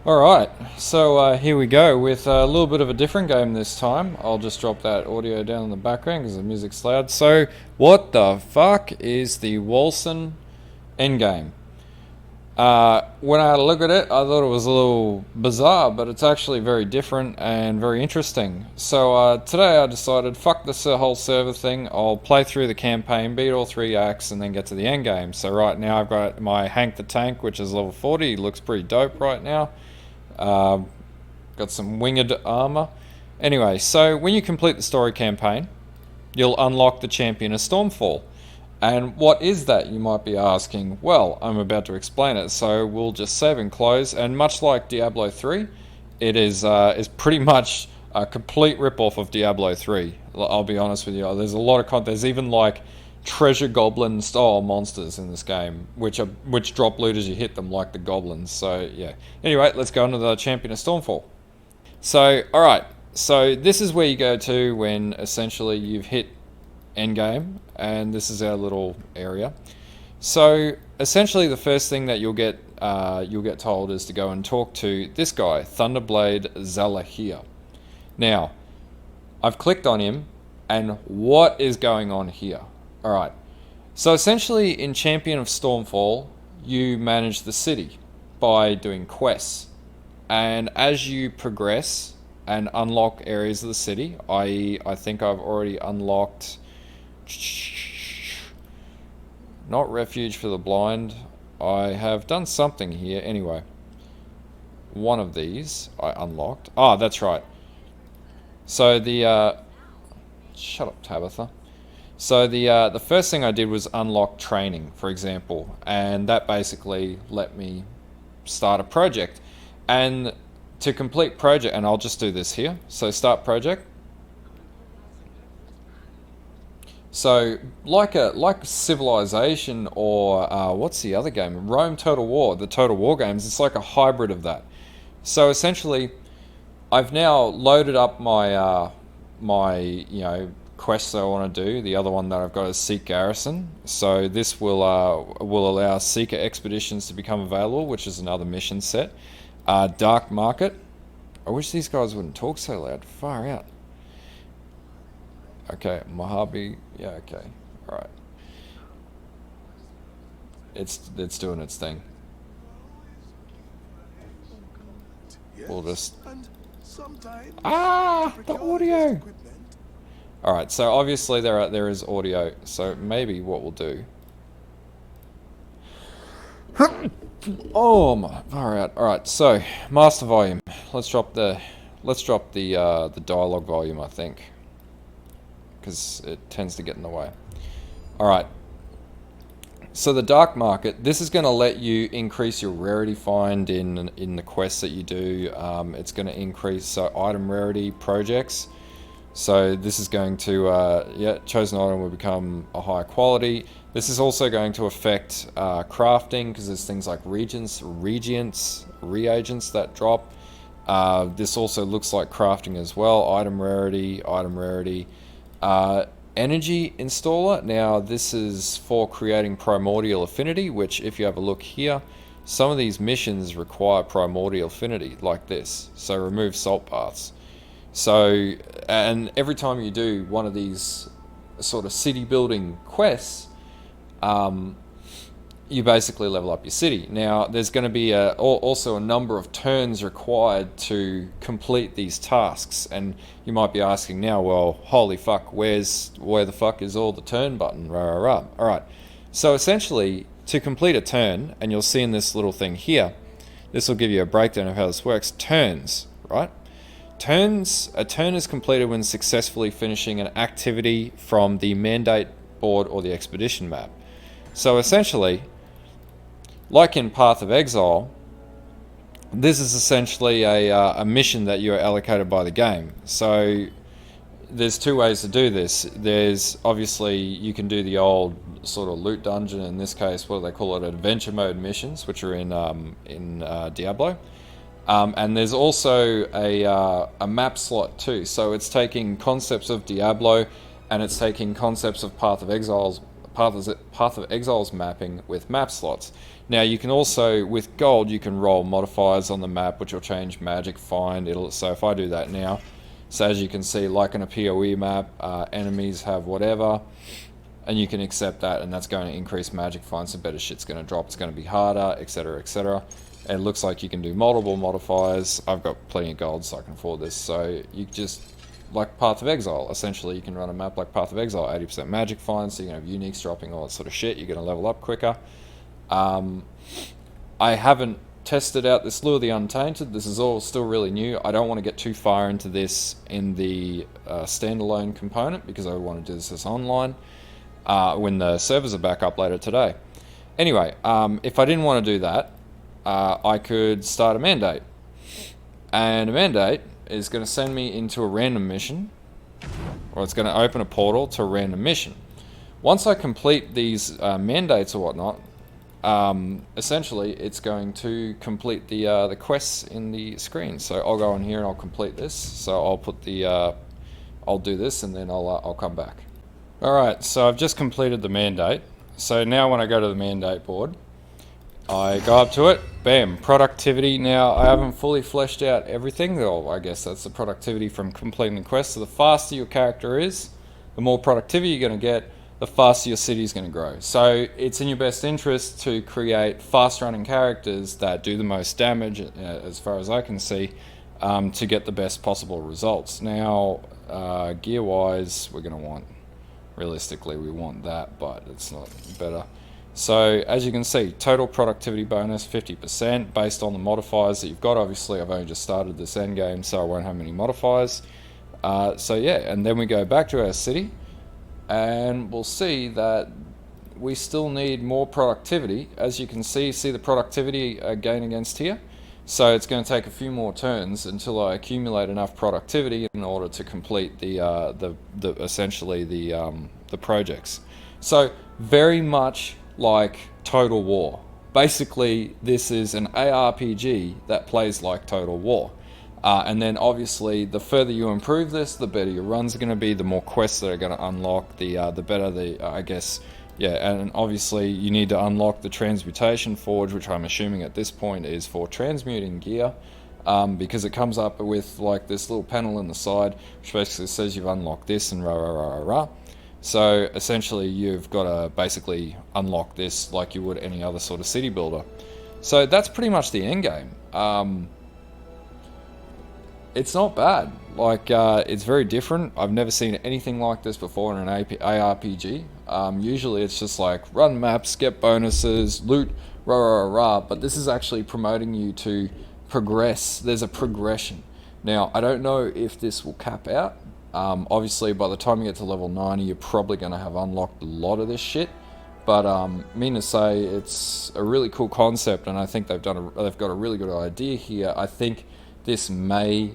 Alright, so here we go with a little bit of a different game this time. I'll just drop that audio down in the background because the music's loud. So, what the fuck is the Wolcen Endgame? When I look at it, I thought it was a little bizarre, but it's actually very different and very interesting. So today I decided, fuck this whole server thing, I'll play through the campaign, beat all 3 acts, and then get to the end game. So right now I've got my Hank the Tank, which is level 40, he looks pretty dope right now. Got some winged armor. Anyway, so when you complete the story campaign, you'll unlock the Champion of Stormfall. And what is that, you might be asking? Well, I'm about to explain it, so we'll just save and close. And much like Diablo 3, it is pretty much a complete rip-off of Diablo 3. I'll be honest with you. There's a lot of there's even like treasure goblin style monsters in this game, which drop loot as you hit them, like the goblins. So yeah. Anyway, let's go into the Champion of Stormfall. So alright, so this is where you go to when essentially you've hit endgame, and this is our little area. So essentially the first thing that you'll get told is to go and talk to this guy, Thunderblade Zalahir. Now, I've clicked on him, and what is going on here? Alright, so essentially in Champion of Stormfall, you manage the city by doing quests. And as you progress and unlock areas of the city, i.e. I think I've already unlocked... not Refuge for the Blind. I have done something here. Anyway, one of these I unlocked. Ah, that's right. So the... shut up, Tabitha. So the first thing I did was unlock training, for example, and that basically let me start a project. And to complete project, and I'll just do this here. So start project. So like Civilization or what's the other game? Rome Total War, the Total War games. It's like a hybrid of that. So essentially, I've now loaded up my my quests that I want to do. The other one that I've got is Seek Garrison. So this will allow Seeker expeditions to become available, which is another mission set. Dark Market. I wish these guys wouldn't talk so loud. Far out. Okay, Mojave. Yeah, okay. Alright. It's doing its thing. We'll just... Ah! The audio! Alright, so obviously there is audio, so maybe what we'll do... Oh my, alright, alright, so master volume. Let's drop the dialogue volume, I think, because it tends to get in the way. Alright. So the Dark Market, this is going to let you increase your rarity find in the quests that you do. It's going to increase item rarity projects. So this is going to, chosen item will become a higher quality. This is also going to affect crafting, because there's things like reagents that drop. This also looks like crafting as well. Item rarity. Energy installer. Now this is for creating primordial affinity, which if you have a look here, some of these missions require primordial affinity like this. So remove salt baths. So, and every time you do one of these sort of city building quests, you basically level up your city. Now, there's going to be also a number of turns required to complete these tasks, and you might be asking now, well, holy fuck, where the fuck is all the turn button? Alright, so essentially, to complete a turn, and you'll see in this little thing here, this will give you a breakdown of how this works. Turns, right? A turn is completed when successfully finishing an activity from the mandate board or the expedition map. So essentially, like in Path of Exile, this is essentially a mission that you are allocated by the game. So there's 2 ways to do this. There's obviously, you can do the old sort of loot dungeon, in this case, what do they call it, adventure mode missions, which are in Diablo. And there's also a map slot too. So it's taking concepts of Diablo, and it's taking concepts of Path of Exile Path of Exile's mapping with map slots. Now you can also, with gold, you can roll modifiers on the map, which will change magic find. So if I do that now, so as you can see, like in a PoE map, enemies have whatever, and you can accept that, and that's going to increase magic find, so better shit's going to drop, it's going to be harder, etc, etc. It looks like you can do multiple modifiers. I've got plenty of gold, so I can afford this. So you just, like Path of Exile, essentially you can run a map like Path of Exile, 80% magic find, so you can have uniques dropping, all that sort of shit. You're going to level up quicker. I haven't tested out this Lure the Untainted. This is all still really new. I don't want to get too far into this in the standalone component, because I want to do this as online when the servers are back up later today. Anyway, if I didn't want to do that, I could start a mandate. And a mandate is going to send me into a random mission, or it's going to open a portal to a random mission. Once I complete these mandates or whatnot, essentially it's going to complete the quests in the screen. So I'll go in here and I'll complete this. So I'll put the I'll do this, and then I'll come back. Alright, so I've just completed the mandate. So now when I go to the mandate board, I go up to it, bam, productivity. Now I haven't fully fleshed out everything, though I guess that's the productivity from completing the quest. So the faster your character is, the more productivity you're going to get, the faster your city is going to grow. So it's in your best interest to create fast running characters that do the most damage, as far as I can see, to get the best possible results. Now, gear wise, we're going to want, realistically, we want that, but it's not better. So as you can see, total productivity bonus 50% based on the modifiers that you've got. Obviously, I've only just started this endgame, so I won't have many modifiers. So yeah, and then we go back to our city, and we'll see that we still need more productivity. As you can see the productivity gain against here. So it's going to take a few more turns until I accumulate enough productivity in order to complete the projects. So very much like Total War. Basically, this is an ARPG that plays like Total War. And then obviously, the further you improve this, the better your runs are going to be, the more quests that are going to unlock, the better the, I guess, yeah, and obviously you need to unlock the Transmutation Forge, which I'm assuming at this point is for transmuting gear, because it comes up with like this little panel in the side, which basically says you've unlocked this and rah rah rah rah rah. So essentially you've got to basically unlock this like you would any other sort of city builder. So that's pretty much the end game. It's not bad. Like, it's very different. I've never seen anything like this before in an ARPG. Usually it's just like run maps, get bonuses, loot, rah rah rah rah. But this is actually promoting you to progress. There's a progression. Now, I don't know if this will cap out. Obviously, by the time you get to level 90, you're probably going to have unlocked a lot of this shit. But mean to say, it's a really cool concept, and I think they've got a really good idea here. I think this may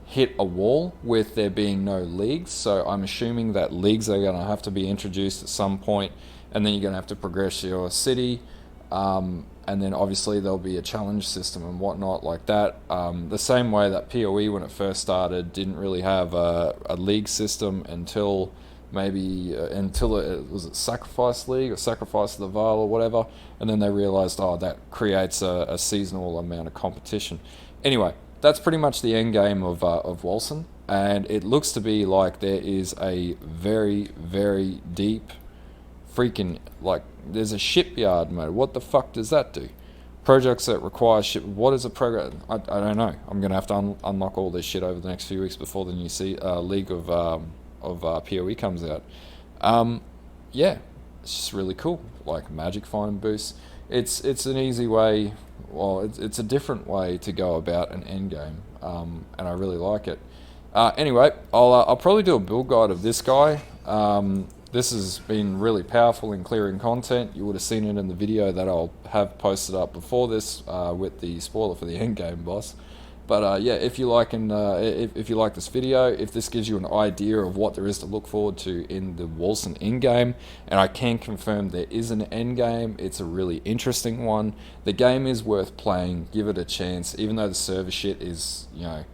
hit a wall with there being no leagues, so I'm assuming that leagues are going to have to be introduced at some point, and then you're going to have to progress your city, and then obviously there'll be a challenge system and whatnot like that. The same way that PoE, when it first started, didn't really have a league system until maybe until it was Sacrifice League or Sacrifice of the Vile or whatever, and then they realized, oh, that creates a seasonal amount of competition. Anyway, that's pretty much the end game of Wolcen, and it looks to be like there is a very, very deep freaking, like, there's a shipyard mode. What the fuck does that do? Projects that require ship. What is a program? I don't know. I'm gonna have to unlock all this shit over the next few weeks before the new League of PoE comes out. Yeah, it's just really cool. Like magic find boosts. It's an easy way. Well, it's a different way to go about an end game, and I really like it. Anyway, I'll probably do a build guide of this guy. This has been really powerful in clearing content. You would have seen it in the video that I'll have posted up before this with the spoiler for the end game boss. But yeah, if you like if you like this video, if this gives you an idea of what there is to look forward to in the Wolcen endgame, and I can confirm there is an endgame, it's a really interesting one. The game is worth playing. Give it a chance, even though the server shit is, you know,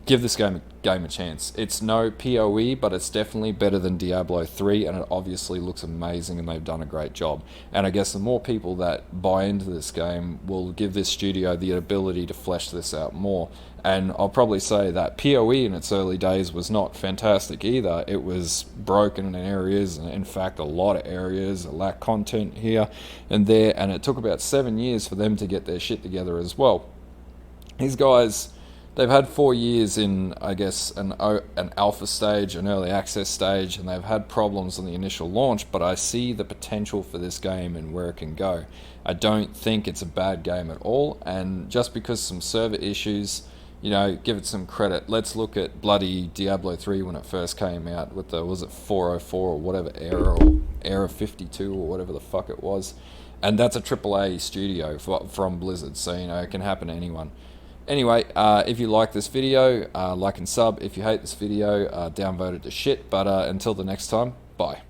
give this game a chance. It's no PoE, but it's definitely better than Diablo 3, and it obviously looks amazing, and they've done a great job. And I guess the more people that buy into this game will give this studio the ability to flesh this out more. And I'll probably say that PoE in its early days was not fantastic either. It was broken in areas, and in fact a lot of areas lack content here and there, and it took about 7 years for them to get their shit together as well. These guys, they've had 4 years in, I guess, an alpha stage, an early access stage, and they've had problems on the initial launch, but I see the potential for this game and where it can go. I don't think it's a bad game at all, and just because some server issues, you know, give it some credit. Let's look at bloody Diablo 3 when it first came out with the, was it 404 or whatever era, or Era 52 or whatever the fuck it was. And that's a AAA studio from Blizzard, so, you know, it can happen to anyone. Anyway, if you like this video, like and sub. If you hate this video, downvote it to shit. But until the next time, bye.